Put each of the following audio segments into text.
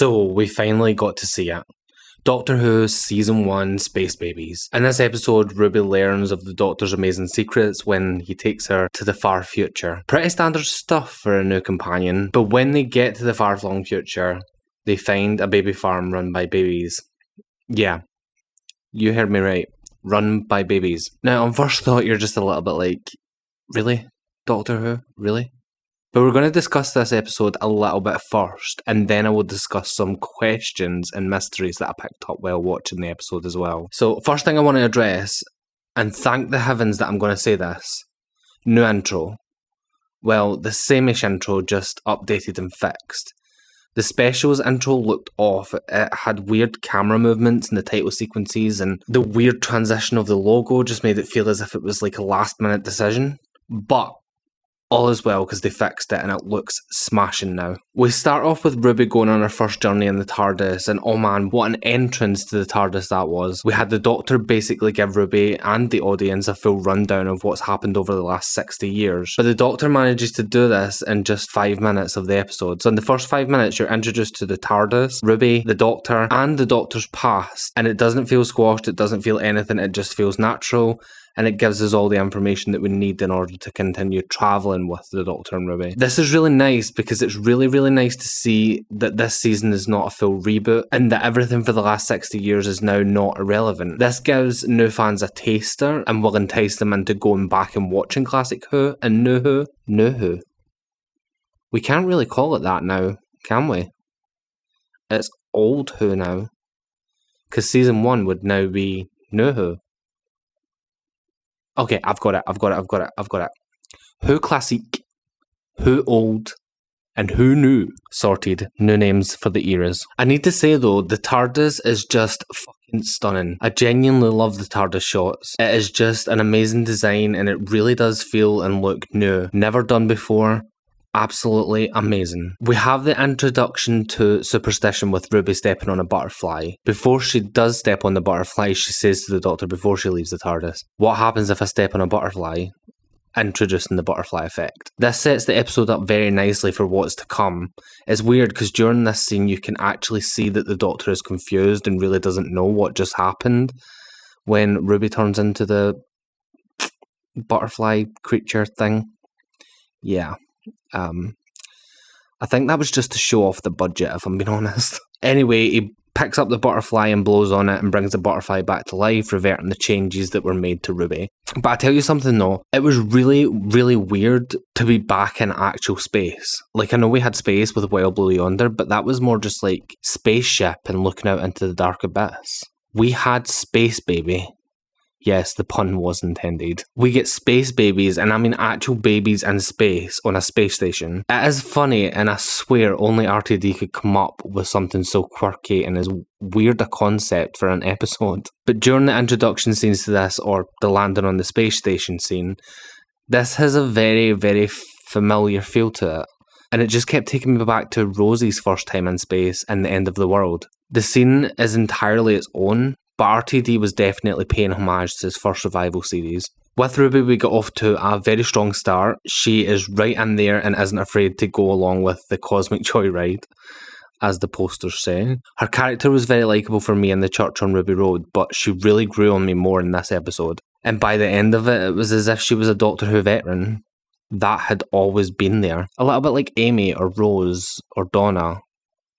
So we finally got to see it. Doctor Who Season 1 Space Babies. In this episode, Ruby learns of the Doctor's amazing secrets when he takes her to the far future. Pretty standard stuff for a new companion, but when they get to the far-flung future, they find a baby farm run by babies. Yeah, you heard me right. Run by babies. Now, on first thought, you're just a little bit like, really? Doctor Who? Really? But we're going to discuss this episode a little bit first, and then I will discuss some questions and mysteries that I picked up while watching the episode as well. So, first thing I want to address, and thank the heavens that I'm going to say this, new intro. Well, the same-ish intro, just updated and fixed. The specials intro looked off. It had weird camera movements in the title sequences, and the weird transition of the logo just made it feel as if it was like a last-minute decision. But all is well because they fixed it and it looks smashing now. We start off with Ruby going on her first journey in the Tardis, and oh man, what an entrance to the Tardis that was. We had the Doctor basically give Ruby and the audience a full rundown of what's happened over the last 60 years. But the Doctor manages to do this in just 5 minutes of the episode. So in the first 5 minutes, you're introduced to the Tardis, Ruby, the Doctor, and the Doctor's past. And it doesn't feel squashed, it doesn't feel anything, it just feels natural. And it gives us all the information that we need in order to continue travelling with the Doctor and Ruby. This is really nice because it's really, really nice to see that this season is not a full reboot and that everything for the last 60 years is now not irrelevant. This gives new fans a taster and will entice them into going back and watching classic Who and new Who. New Who. We can't really call it that now, can we? It's old Who now. Because season 1 would now be new Who. Okay, I've got it. Who classic, Who old, and Who new. Sorted. New names for the eras. I need to say though, the TARDIS is just fucking stunning. I genuinely love the TARDIS shots. It is just an amazing design and it really does feel and look new. Never done before. Absolutely amazing. We have the introduction to superstition with Ruby stepping on a butterfly. Before she does step on the butterfly, she says to the Doctor before she leaves the TARDIS, what happens if I step on a butterfly? Introducing the butterfly effect. This sets the episode up very nicely for what's to come. It's weird because during this scene you can actually see that the Doctor is confused and really doesn't know what just happened when Ruby turns into the butterfly creature thing. Yeah. I think that was just to show off the budget, if I'm being honest. Anyway, he picks up the butterfly and blows on it and brings the butterfly back to life, reverting the changes that were made to Ruby. But I tell you something though, it was really, really weird to be back in actual space. Like, I know we had space with Wild Blue Yonder, but that was more just like spaceship and looking out into the dark abyss. We had space, baby. Yes, the pun was intended. We get space babies, and I mean actual babies in space on a space station. It is funny, and I swear only RTD could come up with something so quirky and as weird a concept for an episode. But during the introduction scenes to this, or the landing on the space station scene, this has a very, very familiar feel to it. And it just kept taking me back to Rosie's first time in space and the end of the world. The scene is entirely its own, but RTD was definitely paying homage to his first revival series. With Ruby, we got off to a very strong start. She is right in there and isn't afraid to go along with the cosmic joyride, as the posters say. Her character was very likeable for me in the Church on Ruby Road, but she really grew on me more in this episode. And by the end of it, it was as if she was a Doctor Who veteran that had always been there. A little bit like Amy or Rose or Donna.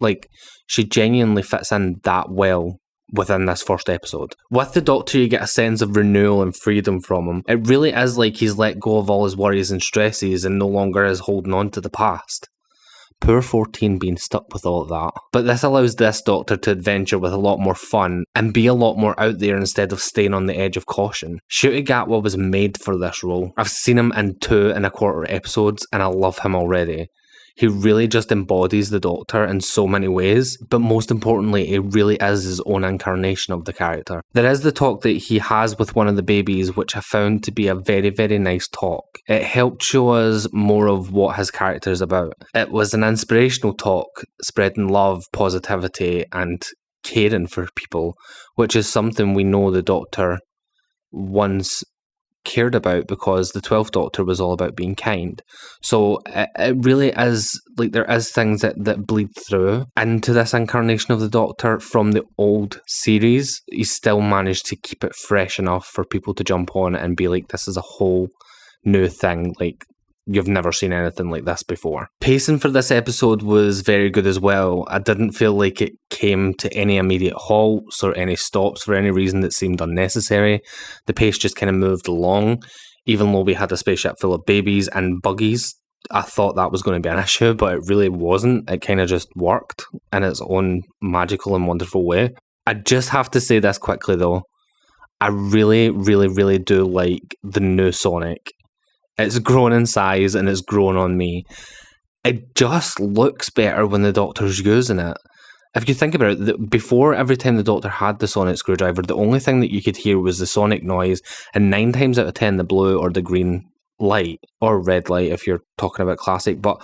Like, she genuinely fits in that well within this first episode. With the Doctor, you get a sense of renewal and freedom from him. It really is like he's let go of all his worries and stresses and no longer is holding on to the past. Poor 14 being stuck with all of that. But this allows this Doctor to adventure with a lot more fun and be a lot more out there instead of staying on the edge of caution. Ncuti Gatwa was made for this role. I've seen him in 2.25 episodes and I love him already. He really just embodies the Doctor in so many ways, but most importantly, he really is his own incarnation of the character. There is the talk that he has with one of the babies, which I found to be a very, very nice talk. It helped show us more of what his character is about. It was an inspirational talk, spreading love, positivity, and caring for people, which is something we know the Doctor once cared about because the 12th Doctor was all about being kind. So it really is, like, there is things that bleed through into this incarnation of the Doctor from the old series. He still managed to keep it fresh enough for people to jump on it and be like, this is a whole new thing, like, you've never seen anything like this before. Pacing for this episode was very good as well. I didn't feel like it came to any immediate halts or any stops for any reason that seemed unnecessary. The pace just kind of moved along. Even though we had a spaceship full of babies and buggies, I thought that was going to be an issue, but it really wasn't. It kind of just worked in its own magical and wonderful way. I just have to say this quickly though. I really, really, really do like the new Sonic. It's grown in size and it's grown on me. It just looks better when the Doctor's using it. If you think about it, before, every time the Doctor had the sonic screwdriver, the only thing that you could hear was the sonic noise, and 9 times out of 10 the blue or the green light, or red light if you're talking about classic, but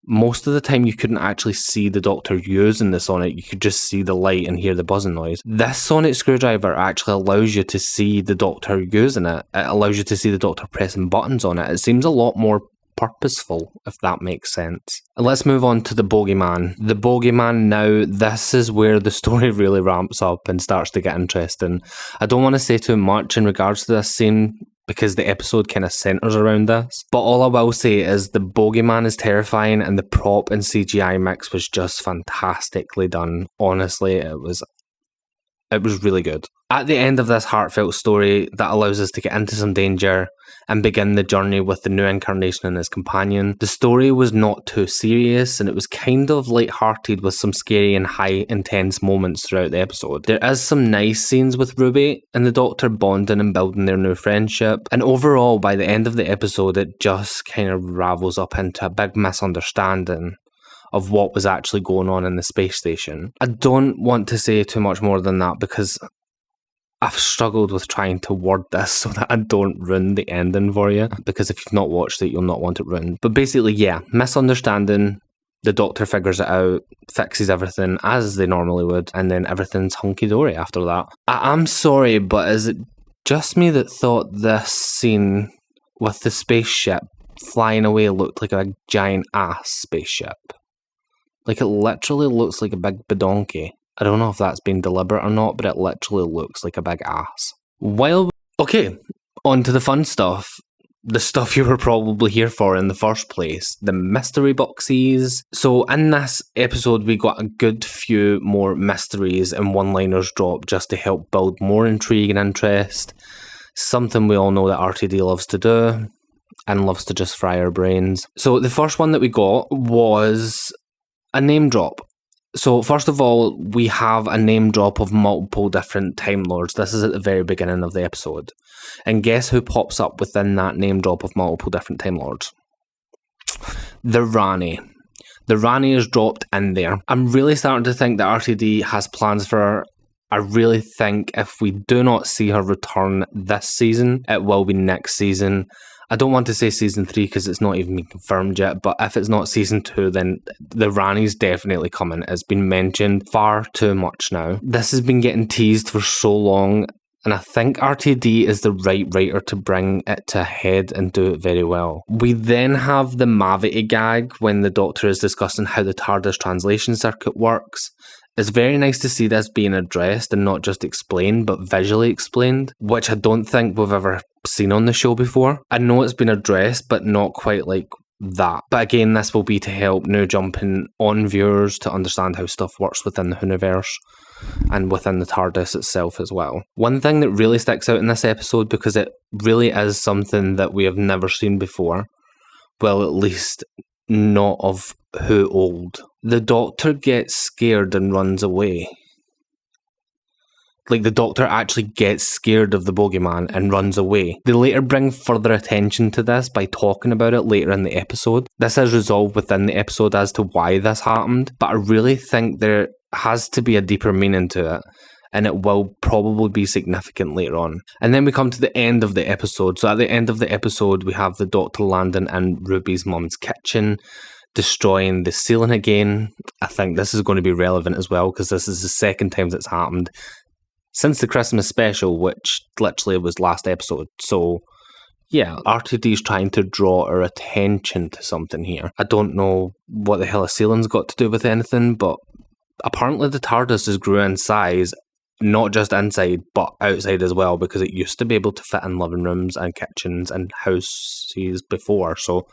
most of the time you couldn't actually see the Doctor using the sonic, you could just see the light and hear the buzzing noise. This sonic screwdriver actually allows you to see the Doctor using it. It allows you to see the Doctor pressing buttons on it. It seems a lot more purposeful, if that makes sense. And let's move on to the Bogeyman. The Bogeyman now, this is where the story really ramps up and starts to get interesting. I don't want to say too much in regards to this scene, because the episode kind of centres around this. But all I will say is the Bogeyman is terrifying and the prop and CGI mix was just fantastically done. Honestly, it was really good. At the end of this heartfelt story that allows us to get into some danger and begin the journey with the new incarnation and his companion, the story was not too serious and it was kind of light-hearted with some scary and high intense moments throughout the episode. There is some nice scenes with Ruby and the Doctor bonding and building their new friendship, and overall by the end of the episode it just kind of ravels up into a big misunderstanding of what was actually going on in the space station. I don't want to say too much more than that because I've struggled with trying to word this so that I don't ruin the ending for you, because if you've not watched it, you'll not want it ruined. But basically, yeah, misunderstanding, the Doctor figures it out, fixes everything as they normally would, and then everything's hunky-dory after that. I'm sorry, but is it just me that thought this scene with the spaceship flying away looked like a giant ass spaceship? Like, it literally looks like a big badonkey. I don't know if that's been deliberate or not, but it literally looks like a big ass. Okay, on to the fun stuff. The stuff you were probably here for in the first place. The mystery boxes. So in this episode, we got a good few more mysteries and one-liners dropped just to help build more intrigue and interest. Something we all know that RTD loves to do and loves to just fry our brains. So the first one that we got was a name drop. So first of all, we have a name drop of multiple different Time Lords. This is at the very beginning of the episode. And guess who pops up within that name drop of multiple different Time Lords? The Rani. The Rani is dropped in there. I'm really starting to think that RTD has plans for her. I really think if we do not see her return this season, it will be next season. I don't want to say season 3 because it's not even been confirmed yet, but if it's not season 2, then the Rani's definitely coming. It's been mentioned far too much now. This has been getting teased for so long, and I think RTD is the right writer to bring it to a head and do it very well. We then have the Mavity gag when the Doctor is discussing how the Tardis translation circuit works. It's very nice to see this being addressed and not just explained, but visually explained, which I don't think we've ever seen on the show before. I know it's been addressed, but not quite like that. But again, this will be to help new jumping on viewers to understand how stuff works within the Whoniverse and within the TARDIS itself as well. One thing that really sticks out in this episode, because it really is something that we have never seen before, well, at least not of Who old. The Doctor gets scared and runs away. Like, the Doctor actually gets scared of the Bogeyman and runs away. They later bring further attention to this by talking about it later in the episode. This is resolved within the episode as to why this happened, but I really think there has to be a deeper meaning to it, and it will probably be significant later on. And then we come to the end of the episode. So at the end of the episode, we have the Doctor landing in Ruby's mum's kitchen, destroying the ceiling again. I think this is going to be relevant as well, because this is the second time that's happened since the Christmas special, which literally was last episode. So yeah, RTD's trying to draw our attention to something here. I don't know what the hell a ceiling's got to do with anything, but apparently the TARDIS has grew in size, not just inside, but outside as well, because it used to be able to fit in living rooms and kitchens and houses before, so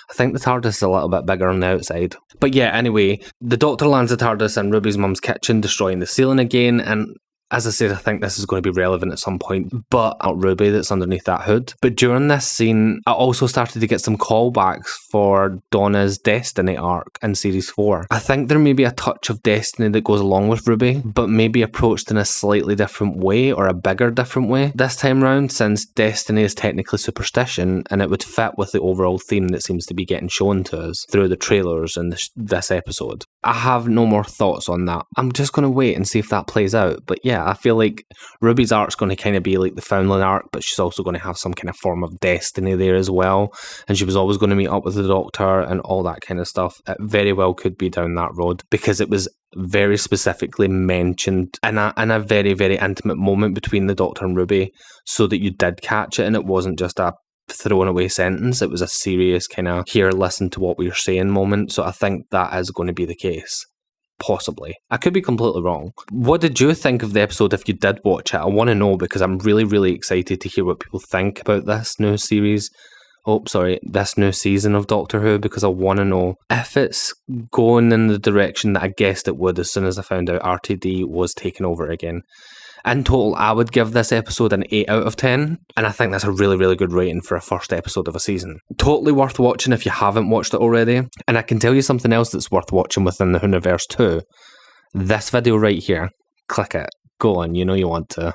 I think the TARDIS is a little bit bigger on the outside. But yeah, anyway, the Doctor lands the TARDIS in Ruby's mum's kitchen, destroying the ceiling again, and as I said, I think this is going to be relevant at some point, but not Ruby that's underneath that hood. But during this scene, I also started to get some callbacks for Donna's Destiny arc in Series 4. I think there may be a touch of Destiny that goes along with Ruby, but maybe approached in a slightly different way, or a bigger different way this time round, since Destiny is technically superstition, and it would fit with the overall theme that seems to be getting shown to us through the trailers in this episode. I have no more thoughts on that. I'm just going to wait and see if that plays out, but yeah, I feel like Ruby's arc's going to kind of be like the Foundling arc, but she's also going to have some kind of form of destiny there as well, and she was always going to meet up with the Doctor and all that kind of stuff. It very well could be down that road, because it was very specifically mentioned in a very, very intimate moment between the Doctor and Ruby, so that you did catch it, and it wasn't just a thrown away sentence. It was a serious kind of, here, listen to what we're saying moment. So I think that is going to be the case. Possibly. I could be completely wrong. What did you think of the episode if you did watch it? I want to know, because I'm really, really excited to hear what people think about this new series. This new season of Doctor Who, because I want to know if it's going in the direction that I guessed it would as soon as I found out RTD was taken over again. In total, I would give this episode an 8 out of 10, and I think that's a really, really good rating for a first episode of a season. Totally worth watching if you haven't watched it already. And I can tell you something else that's worth watching within the Whoniverse too. This video right here. Click it. Go on, you know you want to.